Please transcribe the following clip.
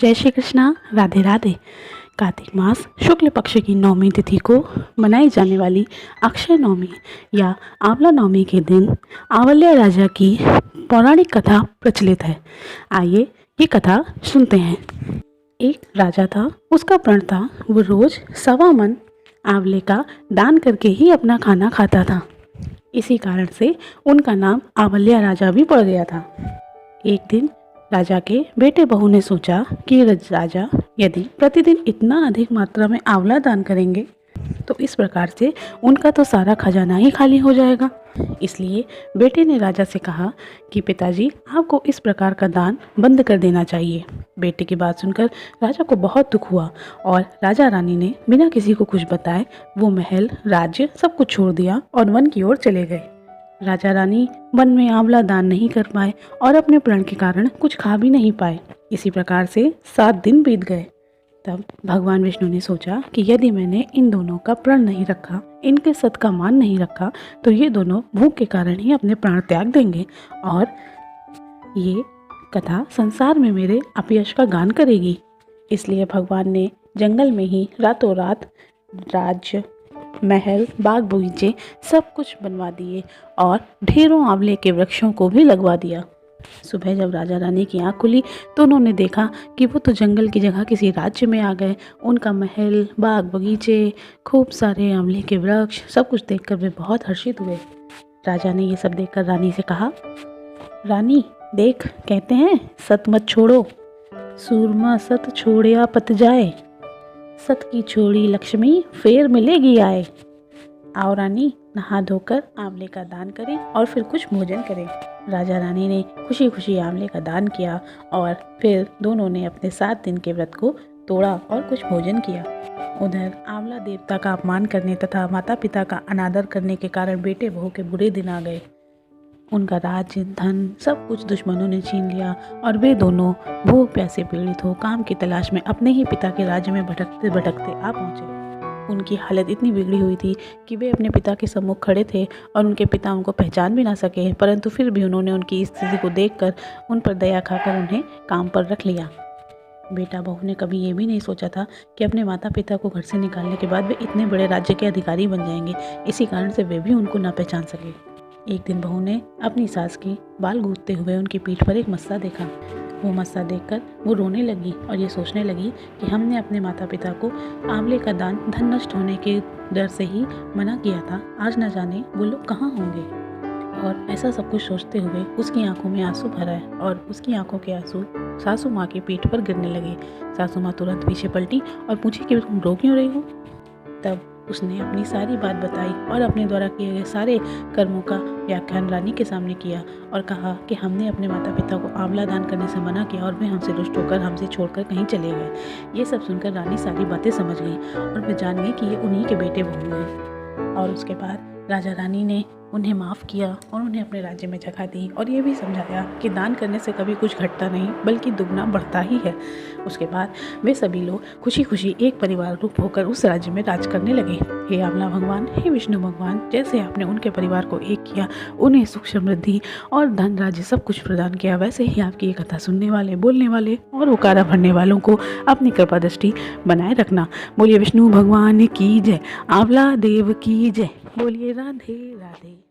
जय श्री कृष्णा। राधे राधे। कार्तिक मास शुक्ल पक्ष की नौमी तिथि को मनाई जाने वाली अक्षय नवमी या आंवला नवमी के दिन आंवल्या राजा की पौराणिक कथा प्रचलित है। आइए ये कथा सुनते हैं। एक राजा था, उसका प्रण था वो रोज 1.25 मन आंवले का दान करके ही अपना खाना खाता था। इसी कारण से उनका नाम आंवल्या राजा भी पड़ गया था। एक दिन राजा के बेटे बहू ने सोचा कि राजा यदि प्रतिदिन इतना अधिक मात्रा में आंवला दान करेंगे तो इस प्रकार से उनका तो सारा खजाना ही खाली हो जाएगा। इसलिए बेटे ने राजा से कहा कि पिताजी, आपको इस प्रकार का दान बंद कर देना चाहिए। बेटे की बात सुनकर राजा को बहुत दुख हुआ और राजा रानी ने बिना किसी को कुछ बताए वो महल, राज्य सब कुछ छोड़ दिया और वन की ओर चले गए। राजा रानी वन में आंवला दान नहीं कर पाए और अपने प्रण के कारण कुछ खा भी नहीं पाए। इसी प्रकार से 7 दिन बीत गए। तब भगवान विष्णु ने सोचा कि यदि मैंने इन दोनों का प्रण नहीं रखा, इनके सत का मान नहीं रखा, तो ये दोनों भूख के कारण ही अपने प्राण त्याग देंगे और ये कथा संसार में मेरे अपयश का गान करेगी। इसलिए भगवान ने जंगल में ही रातों रात राज्य, महल, बाग बगीचे सब कुछ बनवा दिए और ढेरों आंवले के वृक्षों को भी लगवा दिया। सुबह जब राजा रानी की आंख खुली तो उन्होंने देखा कि वो तो जंगल की जगह किसी राज्य में आ गए। उनका महल, बाग बगीचे, खूब सारे आंवले के वृक्ष सब कुछ देखकर वे बहुत हर्षित हुए। राजा ने ये सब देखकर रानी से कहा, रानी देख, कहते हैं सत मत छोड़ो, सूरमा सत छोड़िया पत जाए, सत की छोड़ी लक्ष्मी फेर मिलेगी आए। आओ रानी, नहा धोकर आंवले का दान करें और फिर कुछ भोजन करें। राजा रानी ने खुशी खुशी आंवले का दान किया और फिर दोनों ने अपने 7 दिन के व्रत को तोड़ा और कुछ भोजन किया। उधर आंवला देवता का अपमान करने तथा माता पिता का अनादर करने के कारण बेटे बहू के बुरे दिन आ गए। उनका राज्य, धन सब कुछ दुश्मनों ने छीन लिया और वे दोनों भूख प्यासे पीड़ित हो काम की तलाश में अपने ही पिता के राज्य में भटकते भटकते आ पहुँचे। उनकी हालत इतनी बिगड़ी हुई थी कि वे अपने पिता के सम्मुख खड़े थे और उनके पिता उनको पहचान भी ना सके, परंतु फिर भी उन्होंने उनकी स्थिति को देखकर उन पर दया खाकर उन्हें काम पर रख लिया। बेटा बहू ने कभी ये भी नहीं सोचा था कि अपने माता पिता को घर से निकालने के बाद वे इतने बड़े राज्य के अधिकारी बन जाएंगे। इसी कारण से वे भी उनको ना पहचान सके। एक दिन बहू ने अपनी सास के बाल गूंथते हुए उनकी पीठ पर एक मस्सा देखा। वो मस्सा देखकर वो रोने लगी और ये सोचने लगी कि हमने अपने माता पिता को आंवले का दान धन नष्ट होने के डर से ही मना किया था। आज न जाने वो लोग कहाँ होंगे। और ऐसा सब कुछ सोचते हुए उसकी आंखों में आंसू भर आए और उसकी आंखों के आंसू सासू माँ की पीठ पर गिरने लगे। सासू माँ तुरंत पीछे पलटी और पूछी कि तुम रो क्यों रही हो। तब उसने अपनी सारी बात बताई और अपने द्वारा किए गए सारे कर्मों का व्याख्यान रानी के सामने किया और कहा कि हमने अपने माता पिता को आंवला दान करने से मना किया और वे हमसे रुष्ट होकर हमसे छोड़कर कहीं चले गए। ये सब सुनकर रानी सारी बातें समझ गई और वे जान गई कि ये उन्हीं के बेटे बहू हैं। और उसके बाद राजा रानी ने उन्हें माफ़ किया और उन्हें अपने राज्य में जगह दी और ये भी समझाया कि दान करने से कभी कुछ घटता नहीं बल्कि दुगना बढ़ता ही है। उसके बाद वे सभी लोग खुशी खुशी एक परिवार रूप होकर उस राज्य में राज करने लगे। हे आंवला भगवान, हे विष्णु भगवान, जैसे आपने उनके परिवार को एक किया, उन्हें सुख समृद्धि और धन राज्य सब कुछ प्रदान किया, वैसे ही आपकी ये कथा सुनने वाले, बोलने वाले और उकारा भरने वालों को अपनी कृपा दृष्टि बनाए रखना। बोलिए विष्णु भगवान की जय, आंवला देव की जय। बोलिए राधे राधे।